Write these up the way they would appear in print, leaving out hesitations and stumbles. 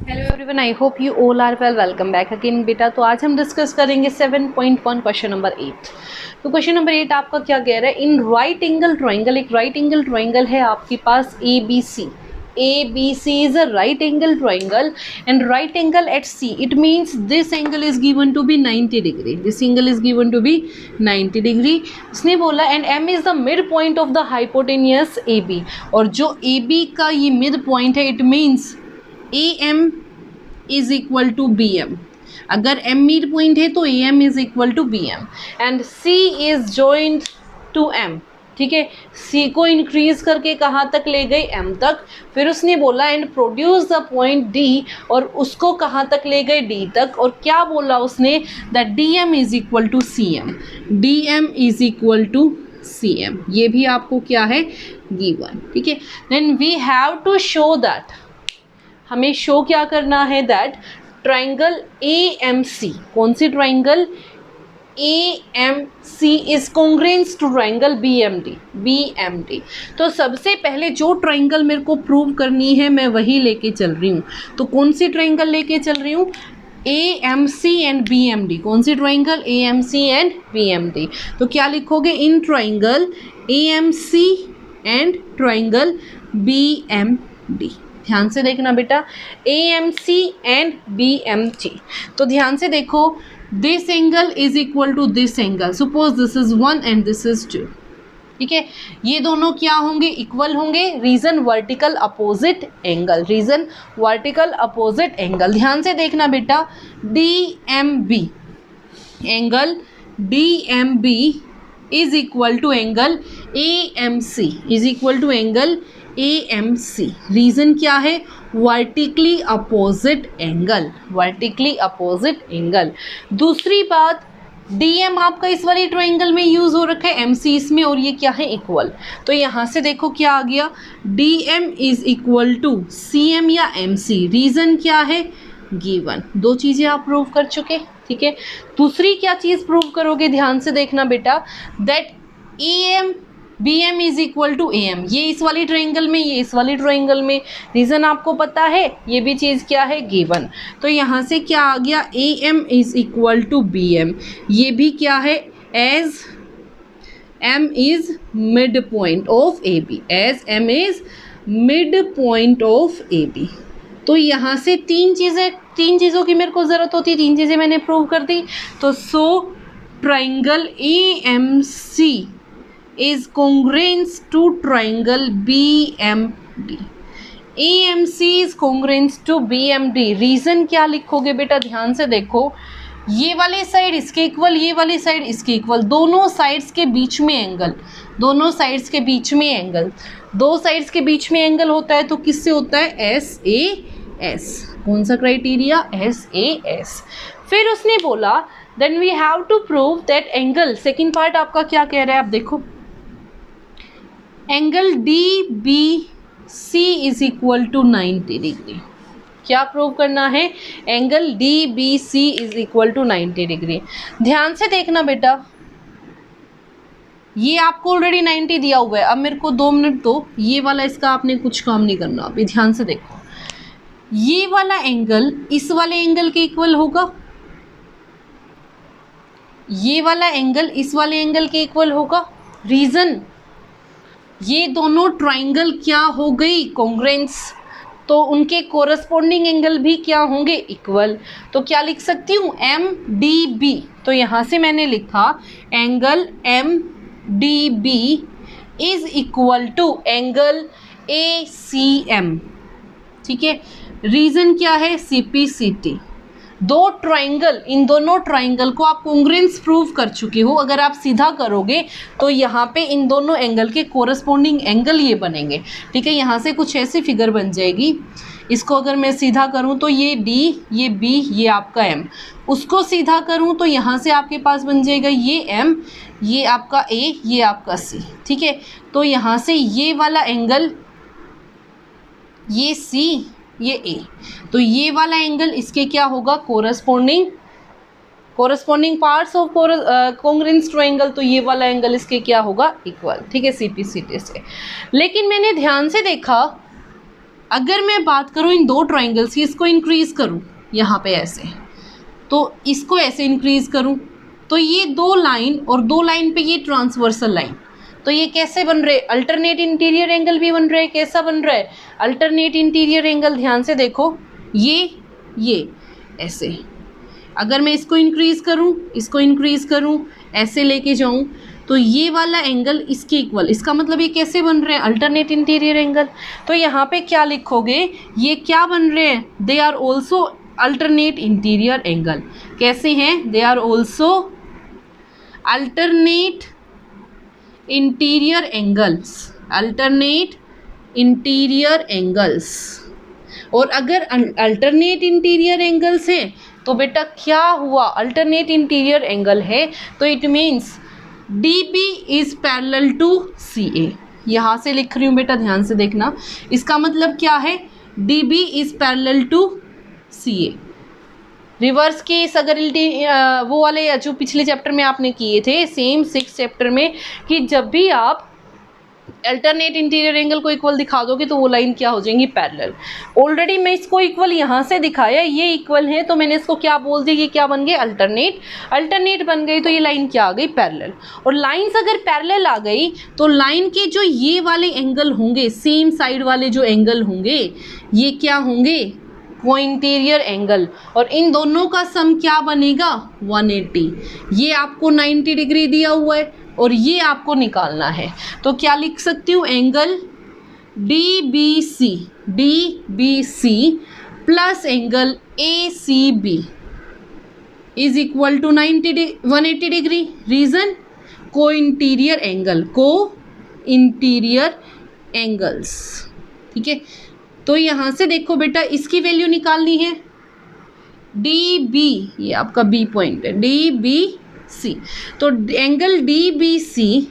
Hello everyone, I hope you all are well. Welcome back again बेटा। तो आज हम डिस्कस करेंगे 7.1 क्वेश्चन नंबर 8। तो क्वेश्चन नंबर 8 आपका क्या कह रहा है, इन राइट एंगल ट्राइंगल, एक राइट एंगल ट्राइंगल है आपके पास ABC is a right angle triangle and right angle at C, it means this angle is given to be 90 degree, this angle is given to be 90 degree। उसने बोला and M is the midpoint of the hypotenuse AB, और जो AB का ये mid point है it means AM is equal to BM। अगर M mid point है तो AM is equal to BM and C is joint to M। ठीक है, C को इंक्रीज करके कहाँ तक ले गई, M तक। फिर उसने बोला and produce the point D, और उसको कहाँ तक ले गए, D तक। और क्या बोला उसने, that DM is equal to CM, DM is equal to CM। ये भी आपको क्या है, गिवन। ठीक है, then we have to show that, हमें शो क्या करना है, दैट ट्राइंगल AMC, कौन सी triangle AMC is congruent to triangle BMD। तो सबसे पहले जो ट्राइंगल मेरे को प्रूव करनी है मैं वही लेके चल रही हूँ। तो कौन सी ट्राइंगल लेके चल रही हूँ, AMC एंड BMD। कौन सी ट्राइंगल, AMC एंड BMD। तो क्या लिखोगे, in triangle AMC and triangle BMD। ध्यान से देखना बेटा, AMC एंड BMD। तो ध्यान से देखो, this angle is equal to this angle, suppose this is 1 and this is 2। ठीक है, ये दोनों क्या होंगे, इक्वल होंगे। Reason vertical opposite angle, reason vertical opposite angle. ध्यान से देखना बेटा, DMB, angle DMB is equal to angle AMC, is equal to angle AMC। Reason क्या है, vertically opposite angle, vertically opposite angle. दूसरी बात, DM आपका इस वाली ट्राइंगल में यूज हो रखा है, MC इसमें, और ये क्या है, इक्वल। तो यहाँ से देखो क्या आ गया, DM is equal to CM या MC। रीजन क्या है, गिवन। दो चीजें आप प्रूव कर चुके। ठीक है, दूसरी क्या चीज प्रूव करोगे, ध्यान से देखना बेटा, that BM is equal to AM। ये इस वाली ट्राइंगल में, ये इस वाली ट्राइंगल में। रीज़न आपको पता है, ये भी चीज़ क्या है, गिवन। तो यहाँ से क्या आ गया, AM is equal to BM। ये भी क्या है, as M is mid point of AB, as M is mid point of AB। तो यहाँ से तीन चीज़ों की मेरे को ज़रूरत होती है, तीन चीज़ें मैंने प्रूव कर दी। तो so triangle AMC is congruent to triangle BMD, AMC is congruent to BMD। Reason क्या लिखोगे बेटा, ध्यान से देखो, ये वाली साइड इसके इक्वल, ये वाली साइड इसके इक्वल, दोनों साइड्स के बीच में एंगल, दोनों साइड्स के बीच में एंगल, दो साइड्स के बीच में एंगल होता है तो किससे होता है, SAS। कौन सा क्राइटेरिया, SAS। फिर उसने बोला then we have to prove that angle, second part आपका क्या कह रहा है, आप देखो, angle DBC is equal to 90 degree. क्या प्रूव करना है, angle DBC is equal to 90 degree. ध्यान से देखना बेटा, ये आपको ऑलरेडी 90 दिया हुआ है। अब मेरे को 2 मिनट दो, ये वाला इसका आपने कुछ काम नहीं करना। अभी ध्यान से देखो, ये वाला एंगल इस वाले एंगल के इक्वल होगा, ये वाला एंगल इस वाले एंगल के इक्वल होगा। रीजन, ये दोनों ट्राइंगल क्या हो गई, कॉन्ग्रुएंस, तो उनके कोरस्पॉन्डिंग एंगल भी क्या होंगे, इक्वल। तो क्या लिख सकती हूँ, MDB। तो यहाँ से मैंने लिखा angle MDB is equal to angle ACM। ठीक है, रीजन क्या है, CPCT। दो ट्राइंगल, इन दोनों ट्राइंगल को आप कॉन्ग्रुएंस प्रूव कर चुके हो। अगर आप सीधा करोगे तो यहाँ पे इन दोनों एंगल के कोरस्पॉन्डिंग एंगल ये बनेंगे। ठीक है, यहाँ से कुछ ऐसी फिगर बन जाएगी। इसको अगर मैं सीधा करूँ तो ये D, ये B, ये आपका M। उसको सीधा करूँ तो यहाँ से आपके पास बन जाएगा ये M, ये आपका A, ये आपका C। ठीक है, तो यहाँ से ये वाला एंगल, ये C, ये A, तो ये वाला एंगल इसके क्या होगा, corresponding parts of congruence triangle. तो ये वाला एंगल इसके क्या होगा, इक्वल। ठीक है, CPCT से। लेकिन मैंने ध्यान से देखा अगर मैं बात करूँ इन दो ट्राइंगल्स की, इसको इंक्रीज़ करूँ यहाँ पे ऐसे, तो इसको ऐसे इंक्रीज़ करूँ, तो ये दो लाइन और दो लाइन पे ये ट्रांसवर्सल लाइन, तो ये कैसे बन रहे? अल्टरनेट इंटीरियर एंगल भी बन रहा है। कैसा बन रहा है? Alternate interior angle. ध्यान से देखो, ये ऐसे, अगर मैं इसको इंक्रीज़ करूँ, इसको इंक्रीज़ करूँ, ऐसे लेके जाऊँ, तो ये वाला एंगल इसके इक्वल, इसका मतलब ये कैसे बन रहे हैं? Alternate interior angle. तो यहाँ पे क्या लिखोगे? ये क्या बन रहे हैं? They are also alternate interior angle. कैसे हैं? They are also alternate interior angles, alternate interior angles. और अगर अल्टरनेट इंटीरियर एंगल्स है तो बेटा क्या हुआ? अल्टरनेट इंटीरियर एंगल है तो it means DB is parallel to CA। यहाँ से लिख रही हूँ बेटा, ध्यान से देखना, इसका मतलब क्या है? DB is parallel to CA। Reverse case अगर वो वाले जो पिछले चैप्टर में आपने किए थे, सेम 6 चैप्टर में, कि जब भी आप अल्टरनेट इंटीरियर एंगल को इक्वल दिखा दोगे तो वो लाइन क्या हो जाएंगी? पैरेलल। ऑलरेडी मैं इसको इक्वल यहाँ से दिखाया, ये इक्वल है, तो मैंने इसको क्या बोल दी? ये क्या बन गए? अल्टरनेट। अल्टरनेट बन गई तो ये लाइन क्या आ गई? पैरेलल। और लाइंस अगर पैरेलल आ गई तो लाइन के जो ये वाले एंगल होंगे, सेम साइड वाले जो एंगल होंगे, ये क्या होंगे? Co-interior angle. और इन दोनों का सम क्या बनेगा? 180। ये आपको 90 डिग्री दिया हुआ है और ये आपको निकालना है, तो क्या लिख सकती हूँ? Angle DBC plus angle ACB is equal to 180 degree. Reason? Co-interior angle, co-interior angles. ठीक है, तो यहाँ से देखो बेटा, इसकी वैल्यू निकालनी है। DB, ये आपका B पॉइंट है, DBC, तो एंगल DBC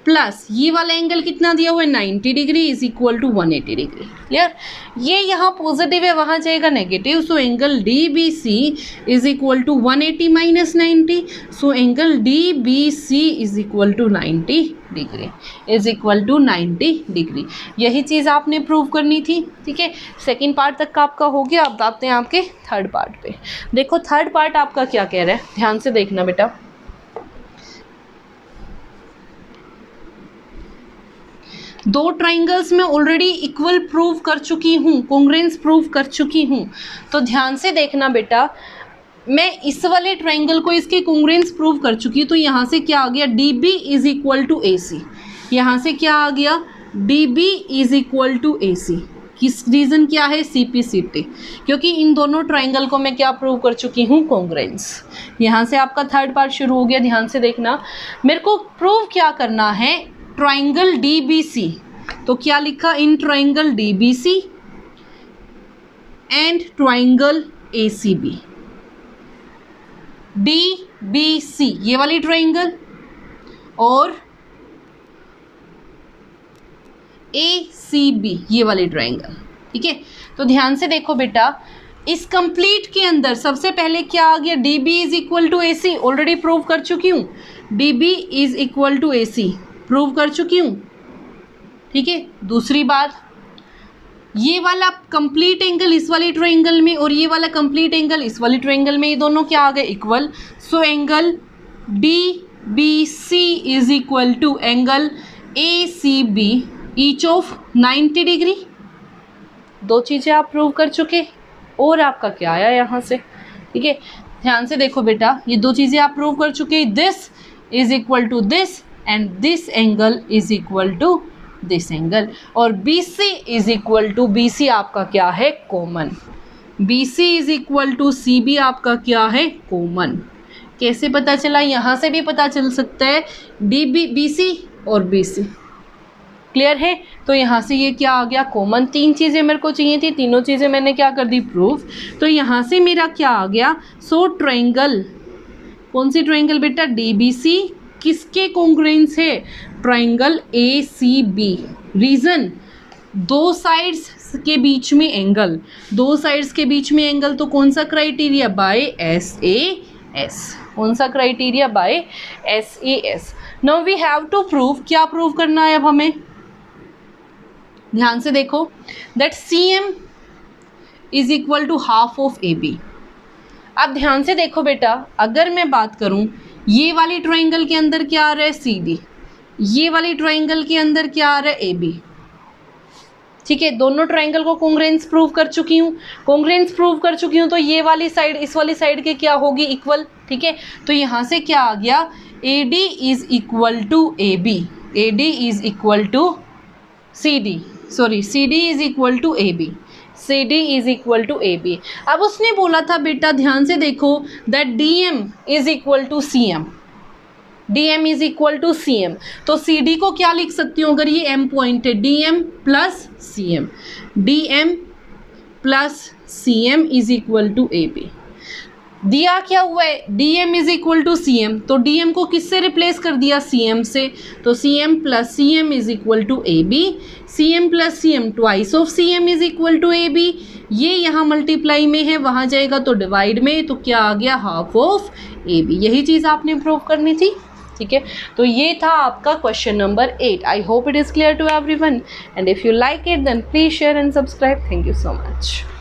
प्लस ये वाला एंगल कितना दिया हुआ है? 90 degree is equal to 180 degree. Clear? ये यहाँ पॉजिटिव है, वहाँ जाएगा negative, so angle DBC is equal to 180 minus 90, so angle DBC is equal to 90 degree, is equal to 90 degree. यही चीज़ आपने प्रूव करनी थी। ठीक है, सेकेंड पार्ट तक का आपका हो गया। अब आते हैं आपके थर्ड पार्ट पे। देखो थर्ड पार्ट आपका क्या कह रहा है, ध्यान से देखना बेटा। दो ट्राइंगल्स में ऑलरेडी इक्वल प्रूव कर चुकी हूँ, कॉन्ग्रुएंस प्रूव कर चुकी हूँ, तो ध्यान से देखना बेटा, मैं इस वाले ट्राइंगल को इसके कॉन्ग्रुएंस प्रूव कर चुकी हूँ, तो यहाँ से क्या आ गया? DB is equal to AC। यहाँ से क्या आ गया? DB is equal to AC। किस रीज़न क्या है? CP/CT, क्योंकि इन दोनों ट्राइंगल को मैं क्या प्रूव कर चुकी हूँ? कॉन्ग्रुएंस। यहाँ से आपका थर्ड पार्ट शुरू हो गया। ध्यान से देखना, मेरे को प्रूव क्या करना है? ट्राइंगल DBC, तो क्या लिखा? In triangle DBC and triangle ACB। DBC ये वाली ट्राइंगल और ACB ये वाली ट्राइंगल। ठीक है, तो ध्यान से देखो बेटा, इस कंप्लीट के अंदर सबसे पहले क्या आ गया? DB is equal to AC, already prove कर चुकी हूँ। DB is equal to AC prove कर चुकी हूँ। ठीक है, दूसरी बात, ये वाला कंप्लीट एंगल इस वाली ट्रायंगल में और ये वाला कंप्लीट एंगल इस वाली ट्रायंगल में, ये दोनों क्या आ गए? Equal. So angle DBC is equal to angle ACB each of 90 degree. दो चीज़ें आप प्रूव कर चुके और आपका क्या आया यहाँ से? ठीक है, ध्यान से देखो बेटा, ये दो चीज़ें आप प्रूव कर चुके। This is equal to this and this angle is equal to this angle, और BC is equal to, BC आपका क्या है? Common. BC is equal to CB आपका क्या है? कॉमन। कैसे पता चला? यहाँ से भी पता चल सकता है, BC और BC। क्लियर है? तो यहाँ से ये क्या आ गया? कॉमन। तीन चीज़ें मेरे को चाहिए थी, तीनों चीज़ें मैंने क्या कर दी? प्रूफ। तो यहाँ से मेरा क्या आ गया? सो ट्रायंगल, कौन सी ट्रायंगल बेटा? DBC किसके कॉन्ग्रुएंस है? Triangle ACB। रीज़न, दो साइड्स के बीच में एंगल, दो साइड्स के बीच में एंगल, तो कौन सा क्राइटेरिया? By SAS। कौन सा criteria? By SAS। Now we have to prove, क्या प्रूव करना है अब हमें? ध्यान से देखो, that C M is equal to half of A B. अब ध्यान से देखो बेटा, अगर मैं बात करूं ये वाली ट्राइंगल के अंदर क्या आ रहा है सी डी, ये वाली ट्राइंगल के अंदर क्या आ रहा है ए बी, ठीक है। दोनों ट्राइंगल को कॉन्ग्रुएंस प्रूव कर चुकी हूँ, कॉन्ग्रुएंस प्रूव कर चुकी हूँ, तो ये वाली साइड इस वाली साइड के क्या होगी, इक्वल, ठीक है। तो यहाँ से क्या आ गया, A D is equal to A B, A D is equal to C D, sorry C D is equal to A B, C D is equal to A B. अब उसने बोला था बेटा, ध्यान से देखो, that D M is equal to C M, D M is equal to C M. तो C D को क्या लिख सकती हूँ, अगर ये एम पॉइंट है, D M plus C M, D M plus C M is equal to A B. दिया क्या हुआ है, D M is equal to C M, तो डी एम को किससे रिप्लेस कर दिया, सी एम से, तो C M plus C M is equal to A B, C M plus C M twice of C M is equal to A B. ये यहाँ multiply में है, वहाँ जाएगा तो डिवाइड में, तो क्या आ गया, हाफ ऑफ ए बी। यही चीज़ आपने प्रूव करनी थी, ठीक है। तो ये था आपका question number 8। I hope it is clear to everyone, and if you like it then please share and subscribe. Thank you so much.